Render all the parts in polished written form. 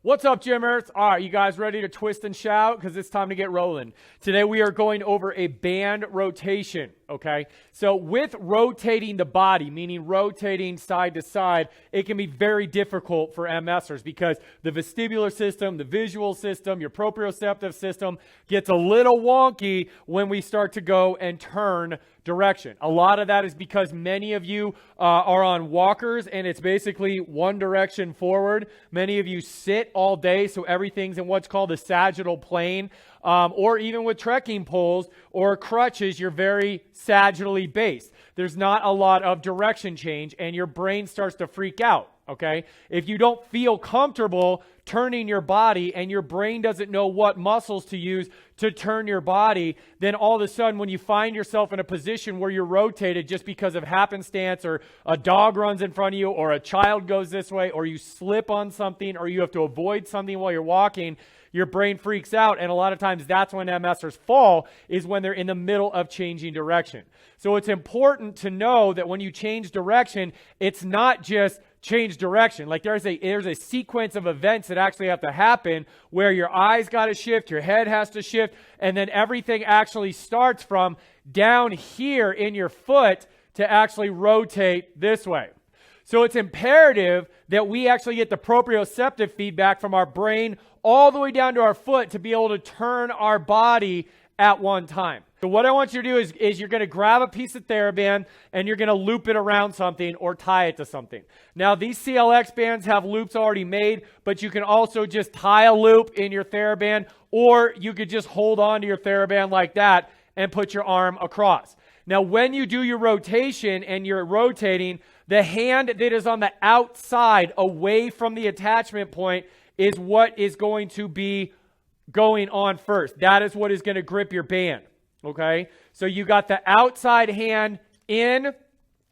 What's up, gymmers? All right, you guys ready to twist and shout? Because it's time to get rolling. Today we are going over a band rotation, okay? So with rotating the body, meaning rotating side to side, it can be very difficult for MSers because the vestibular system, the visual system, your proprioceptive system gets a little wonky when we start to go and turn direction. A lot of that is because many of you are on walkers and it's basically one direction forward. Many of you sit all day, so everything's in what's called the sagittal plane. Or even with trekking poles or crutches, you're very sagittally based. There's not a lot of direction change and your brain starts to freak out, okay? If you don't feel comfortable turning your body and your brain doesn't know what muscles to use to turn your body, then all of a sudden when you find yourself in a position where you're rotated just because of happenstance or a dog runs in front of you or a child goes this way or you slip on something or you have to avoid something while you're walking, your brain freaks out, and a lot of times that's when MSers fall, is when they're in the middle of changing direction. So it's important to know that when you change direction, it's not just change direction. Like there's a sequence of events that actually have to happen where your eyes got to shift, your head has to shift, and then everything actually starts from down here in your foot to actually rotate this way. So it's imperative that we actually get the proprioceptive feedback from our brain all the way down to our foot to be able to turn our body at one time. So what I want you to do is you're going to grab a piece of Theraband and you're going to loop it around something or tie it to something. Now these CLX bands have loops already made, but you can also just tie a loop in your Theraband, or you could just hold on to your Theraband like that and put your arm across. Now when you do your rotation and you're rotating, the hand that is on the outside away from the attachment point is what is going to be going on first. That is what is going to grip your band, okay? So you got the outside hand in,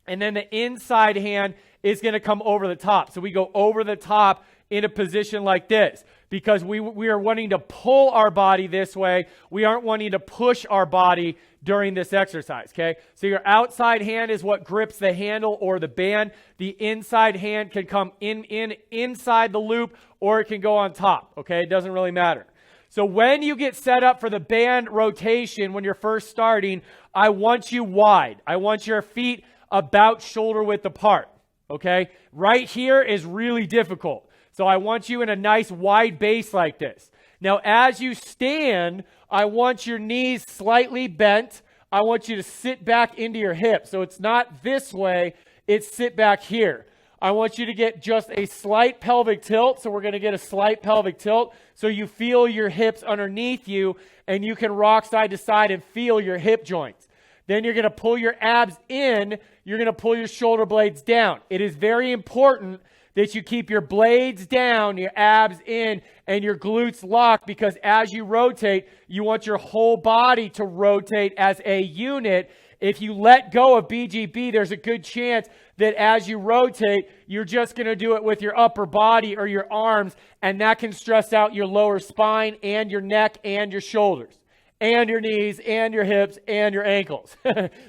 and then the inside hand is going to come over the top. So we go over the top in a position like this because we are wanting to pull our body this way. We aren't wanting to push our body during this exercise, okay? So your outside hand is what grips the handle or the band. The inside hand can come inside the loop, or it can go on top, okay? It doesn't really matter. So when you get set up for the band rotation, when you're first starting, I want you wide. I want your feet about shoulder width apart, okay? Right here is really difficult. So I want you in a nice wide base like this. Now, as you stand, I want your knees slightly bent. I want you to sit back into your hips. So it's not this way, it's sit back here. I want you to get just a slight pelvic tilt. So we're going to get a slight pelvic tilt so you feel your hips underneath you and you can rock side to side and feel your hip joints. Then you're going to pull your abs in. You're going to pull your shoulder blades down. It is very important that you keep your blades down, your abs in, and your glutes locked, because as you rotate, you want your whole body to rotate as a unit. If you let go of BGB, there's a good chance that as you rotate, you're just going to do it with your upper body or your arms, and that can stress out your lower spine and your neck and your shoulders and your knees and your hips and your ankles.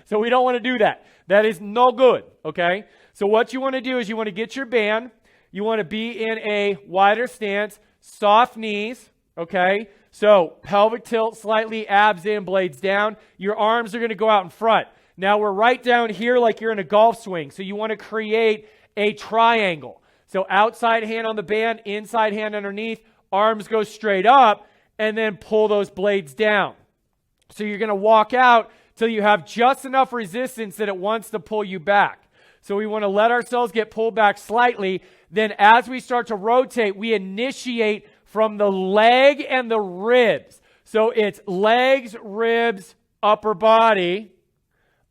So we don't want to do that. That is no good, okay? So what you want to do is you want to get your band. You want to be in a wider stance, soft knees, okay? So pelvic tilt slightly, abs in, blades down. Your arms are going to go out in front. Now we're right down here like you're in a golf swing. So you want to create a triangle. So outside hand on the band, inside hand underneath, arms go straight up, and then pull those blades down. So you're going to walk out till you have just enough resistance that it wants to pull you back. So we want to let ourselves get pulled back slightly. Then as we start to rotate, we initiate from the leg and the ribs. So it's legs, ribs, upper body,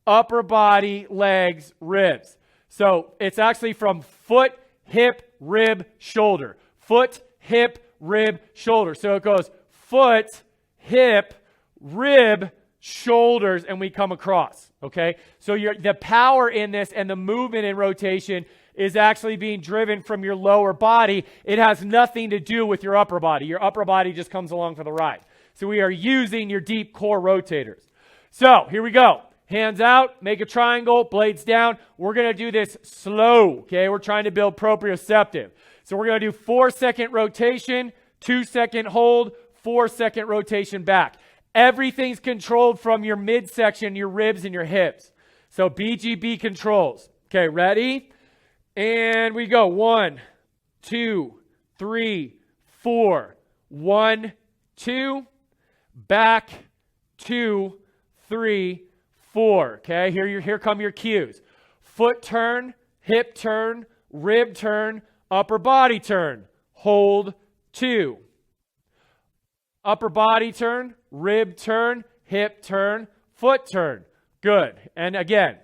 legs, ribs. So it's actually from foot, hip, rib, shoulder. Foot, hip, rib, shoulder. So it goes foot, hip, rib, shoulders, and we come across, okay? So the power in this and the movement in rotation is actually being driven from your lower body. It has nothing to do with your upper body. Your upper body just comes along for the ride. So we are using your deep core rotators. So here we go. Hands out, make a triangle, blades down. We're going to do this slow, okay? We're trying to build proprioceptive. So we're going to do 4-second rotation, 2-second hold, 4-second rotation back. Everything's controlled from your midsection, your ribs, and your hips. So BGB controls. Okay, ready? And we go. 1, 2, 3, 4. 1, 2. Back. 2, 3, 4. Okay, here come your cues. Foot turn, hip turn, rib turn, upper body turn. Hold. 2. Upper body turn, rib turn, hip turn, foot turn. Good. And again,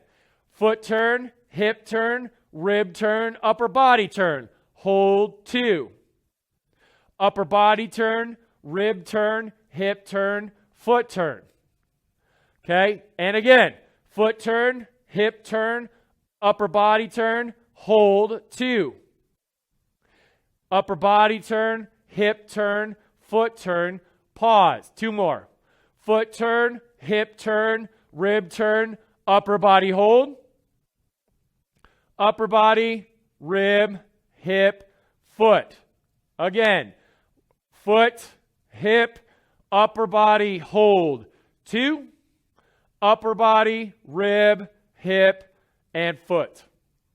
foot turn, hip turn, rib turn, upper body turn. Hold. 2. Upper body turn, rib turn, hip turn, foot turn. Okay? And again, foot turn, hip turn, upper body turn, hold. 2. Upper body turn, hip turn, foot turn, pause. 2 more. Foot turn, hip turn, rib turn, upper body hold. Upper body, rib, hip, foot. Again, foot, hip, upper body hold. 2. Upper body, rib, hip, and foot.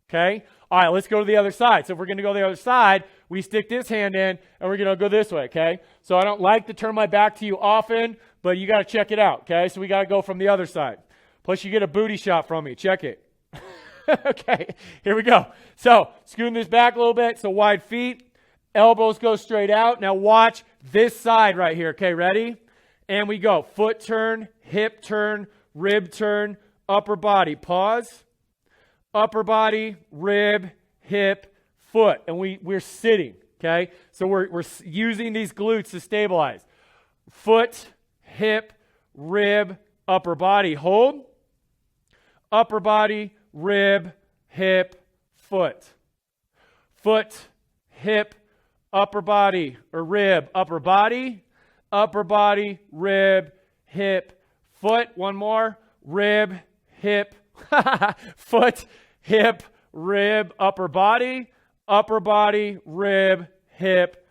Okay? All right, let's go to the other side. So if we're going to go to the other side, we stick this hand in, and we're going to go this way, okay? So I don't like to turn my back to you often, but you got to check it out, okay? So we got to go from the other side. Plus, you get a booty shot from me. Check it. Okay, here we go. So scooting this back a little bit, so wide feet. Elbows go straight out. Now watch this side right here, okay? Ready? And we go. Foot turn, hip turn, rib turn, upper body. Pause. Upper body, rib, hip, foot. And we're sitting, okay? So we're using these glutes to stabilize. Foot, hip, rib, upper body. Hold. Upper body, rib, hip, foot. Foot, hip, upper body, or rib, upper body, rib, hip, foot. One more. Rib, hip, foot, hip, rib, upper body, rib, hip,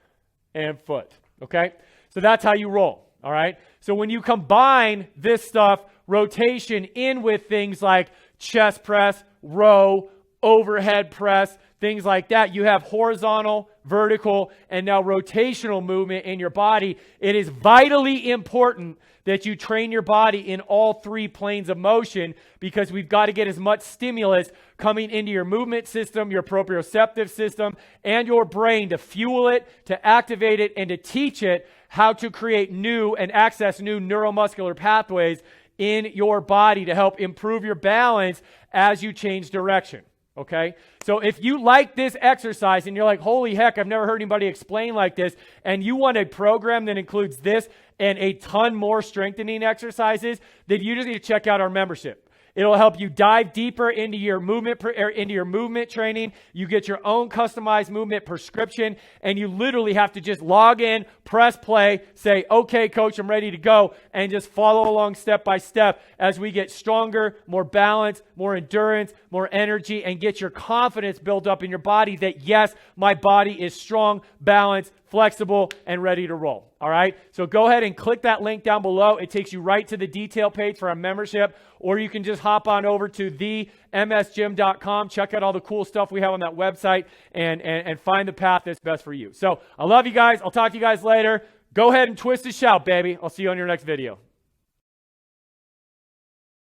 and foot. Okay? So that's how you roll. All right? So when you combine this stuff, rotation in with things like chest press, row, overhead press, things like that, you have horizontal, vertical, and now rotational movement in your body. It is vitally important that you train your body in all 3 planes of motion, because we've got to get as much stimulus coming into your movement system, your proprioceptive system, and your brain to fuel it, to activate it, and to teach it how to create new and access new neuromuscular pathways in your body to help improve your balance as you change direction. Okay? So if you like this exercise and you're like, holy heck, I've never heard anybody explain like this, and you want a program that includes this and a ton more strengthening exercises, then you just need to check out our membership. It'll help you dive deeper into your movement training. You get your own customized movement prescription, and you literally have to just log in, press play, say, okay, coach, I'm ready to go, and just follow along step by step as we get stronger, more balance, more endurance, more energy, and get your confidence built up in your body that, yes, my body is strong, balanced, flexible, and ready to roll. All right? So go ahead and click that link down below. It takes you right to the detail page for our membership, or you can just hop on over to themsgym.com, check out all the cool stuff we have on that website, and find the path that's best for you. So I love you guys. I'll talk to you guys later. Go ahead and twist and shout, baby. I'll see you on your next video.